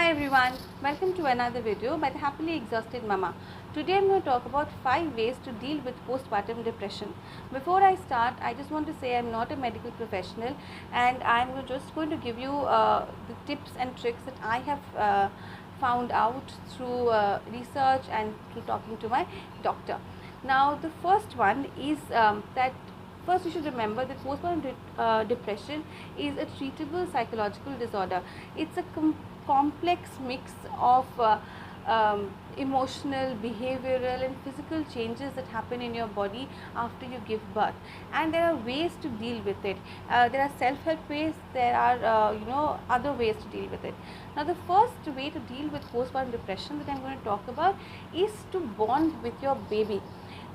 Hi everyone, welcome to another video by the Happily Exhausted Mama. Today I'm going to talk about 5 ways to deal with postpartum depression. Before I start, I just want to say I'm not a medical professional and I'm just going to give you the tips and tricks that I have found out through research and through talking to my doctor. Now the first one is that first, you should remember that postpartum depression is a treatable psychological disorder. It's a complex mix of emotional, behavioral and physical changes that happen in your body after you give birth, and there are ways to deal with it. There are self-help ways, there are other ways to deal with it. Now the first way to deal with postpartum depression that I'm going to talk about is to bond with your baby.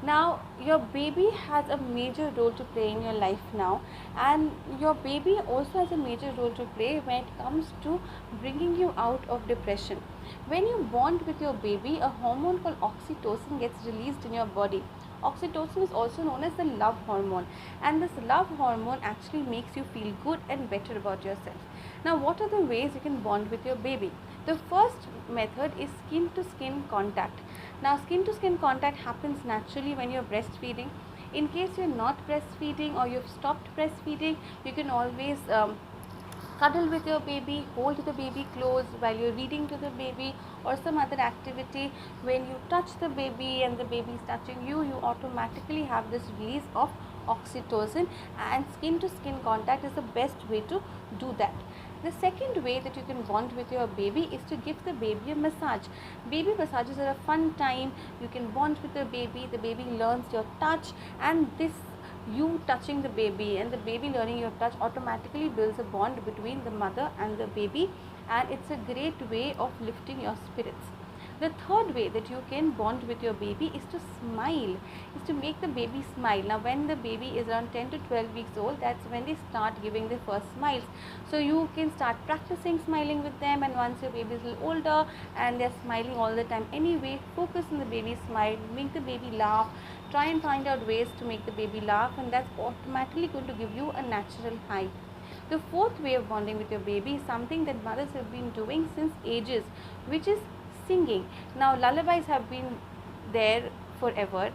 Now your baby has a major role to play in your life now, and your baby also has a major role to play when it comes to bringing you out of depression. When you bond with your baby, a hormone called oxytocin gets released in your body. Oxytocin is also known as the love hormone, and this love hormone actually makes you feel good and better about yourself. Now what are the ways you can bond with your baby? The first method is skin to skin contact. Now skin to skin contact happens naturally when you're breastfeeding. In case you're not breastfeeding or you've stopped breastfeeding, you can always cuddle with your baby, hold the baby close while you're reading to the baby or some other activity. When you touch the baby and the baby is touching you, you automatically have this release of oxytocin, and skin to skin contact is the best way to do that. The second way that you can bond with your baby is to give the baby a massage. Baby massages are a fun time. You can bond with the baby learns your touch, and this you touching the baby and the baby learning your touch automatically builds a bond between the mother and the baby, and it's a great way of lifting your spirits. The third way that you can bond with your baby is to smile, is to make the baby smile. Now when the baby is around 10 to 12 weeks old, that's when they start giving their first smiles. So you can start practicing smiling with them, and once your baby is a little older and they're smiling all the time anyway, focus on the baby's smile, make the baby laugh, try and find out ways to make the baby laugh, and that's automatically going to give you a natural high. The fourth way of bonding with your baby is something that mothers have been doing since ages, which is singing. Now lullabies have been there forever,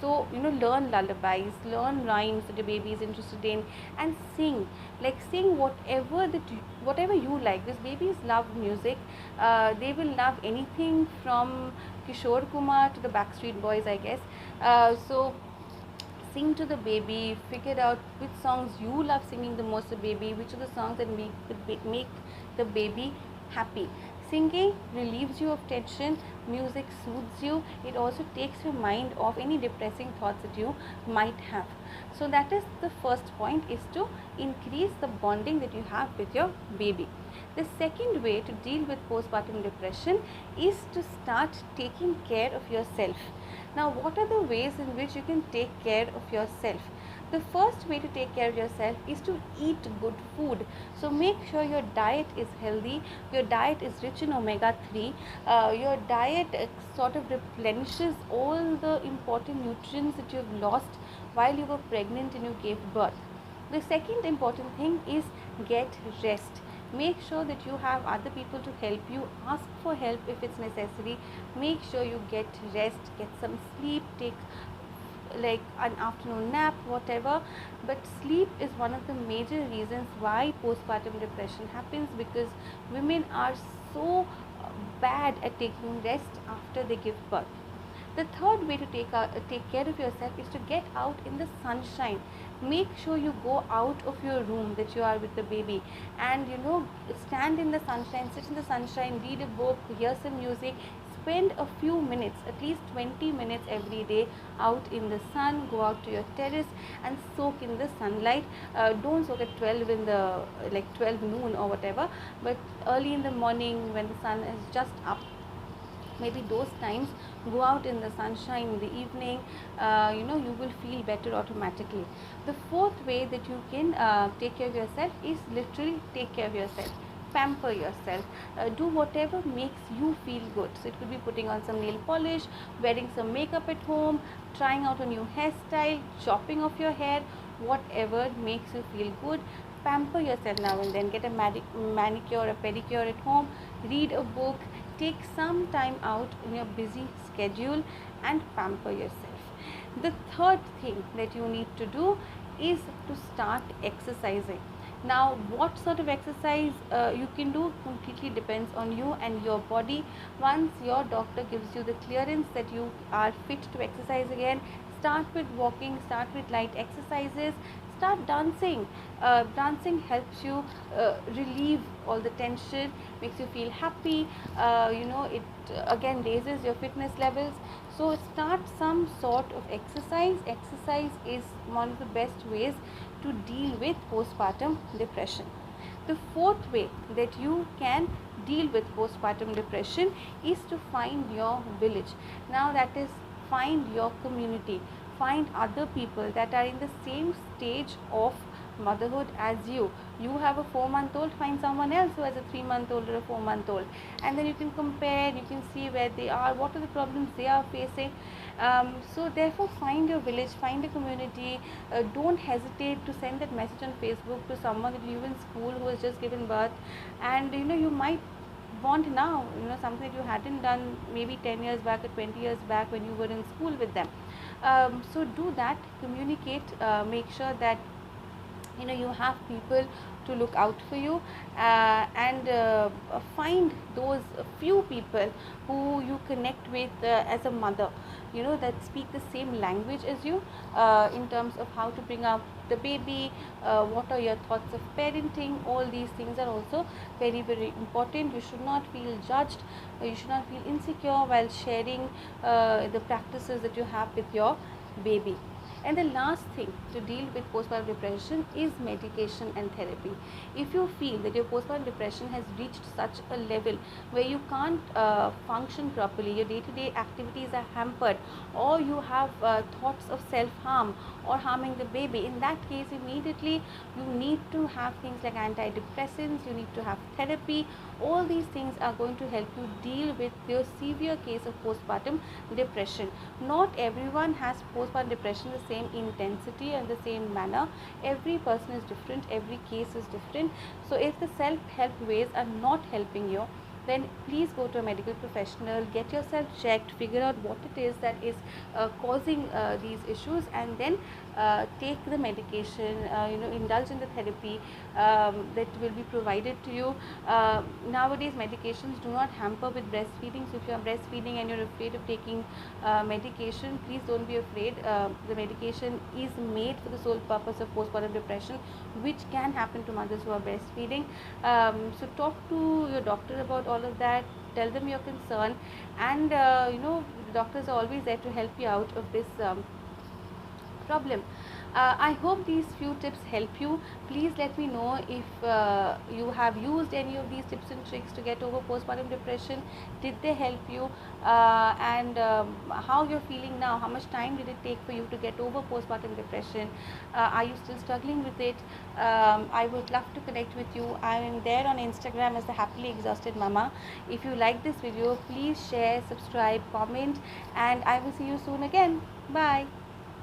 so learn lullabies, learn rhymes that your baby is interested in, and sing. Like sing whatever you like. These babies love music. They will love anything from Kishore Kumar to the Backstreet Boys, I guess. So sing to the baby, figure out which songs you love singing the most to the baby, which are the songs that make the baby happy. Singing relieves you of tension, music soothes you, it also takes your mind off any depressing thoughts that you might have. So that is the first point, is to increase the bonding that you have with your baby. The second way to deal with postpartum depression is to start taking care of yourself. Now what are the ways in which you can take care of yourself? The first way to take care of yourself is to eat good food. So make sure your diet is healthy, your diet is rich in omega-3, your diet sort of replenishes all the important nutrients that you have lost while you were pregnant and you gave birth. The second important thing is get rest. Make sure that you have other people to help you. Ask for help if it's necessary. Make sure you get rest, get some sleep, take like an afternoon nap, whatever. But sleep is one of the major reasons why postpartum depression happens, because women are so bad at taking rest after they give birth. The third way to take care of yourself is to get out in the sunshine. Make sure you go out of your room that you are with the baby, and stand in the sunshine, sit in the sunshine, read a book, hear some music. Spend a few minutes, at least 20 minutes every day out in the sun. Go out to your terrace and soak in the sunlight. Don't soak at 12 in the 12 noon or whatever, but early in the morning when the sun is just up, maybe those times go out in the sunshine in the evening. You will feel better automatically. The fourth way that you can take care of yourself is literally take care of yourself. Pamper yourself. Do whatever makes you feel good. So it could be putting on some nail polish, wearing some makeup at home, trying out a new hairstyle, chopping off your hair, whatever makes you feel good. Pamper yourself now and then. Get a manicure, a pedicure at home. read a book, take some time out in your busy schedule and pamper yourself. The third thing that you need to do is to start exercising. Now, what sort of exercise you can do completely depends on you and your body. Once your doctor gives you the clearance that you are fit to exercise again, start with walking, start with light exercises, start dancing. Dancing helps you relieve all the tension, makes you feel happy. It again raises your fitness levels. So start some sort of exercise. Exercise is one of the best ways to deal with postpartum depression. The fourth way that you can deal with postpartum depression is to find your village. Now, that is, find your community, find other people that are in the same stage of motherhood as you. You have a 4-month-old, find someone else who has a 3-month-old or a 4-month-old, and then you can compare, you can see where they are, what are the problems they are facing. So therefore, find your village, find a community. Don't hesitate to send that message on Facebook to someone that you in school who has just given birth, and you might want now something that you hadn't done maybe 10 years back or 20 years back when you were in school with them. So do that, communicate, make sure that you have people to look out for you, and find those few people who you connect with as a mother, that speak the same language as you, in terms of how to bring up the baby, what are your thoughts of parenting. All these things are also very, very important. You should not feel judged, you should not feel insecure while sharing the practices that you have with your baby. And the last thing to deal with postpartum depression is medication and therapy. If you feel that your postpartum depression has reached such a level where you can't function properly, your day-to-day activities are hampered, or you have thoughts of self-harm or harming the baby, in that case immediately you need to have things like antidepressants, you need to have therapy. All these things are going to help you deal with your severe case of postpartum depression. Not everyone has postpartum depression the same intensity and the same manner. Every person is different, every case is different. So if the self-help ways are not helping you, then please go to a medical professional, get yourself checked, figure out what it is that is causing these issues, and then take the medication, indulge in the therapy that will be provided to you. Nowadays medications do not hamper with breastfeeding, so if you are breastfeeding and you're afraid of taking medication, please don't be afraid. The medication is made for the sole purpose of postpartum depression, which can happen to mothers who are breastfeeding. So talk to your doctor about all of that, tell them your concern, and the doctors are always there to help you out of this problem. I hope these few tips help you. Please let me know if you have used any of these tips and tricks to get over postpartum depression. Did they help you? And how you're feeling now? How much time did it take for you to get over postpartum depression? Are you still struggling with it? I would love to connect with you. I am there on Instagram as the Happily Exhausted Mama. If you like this video, please share, subscribe, comment, and I will see you soon again. Bye.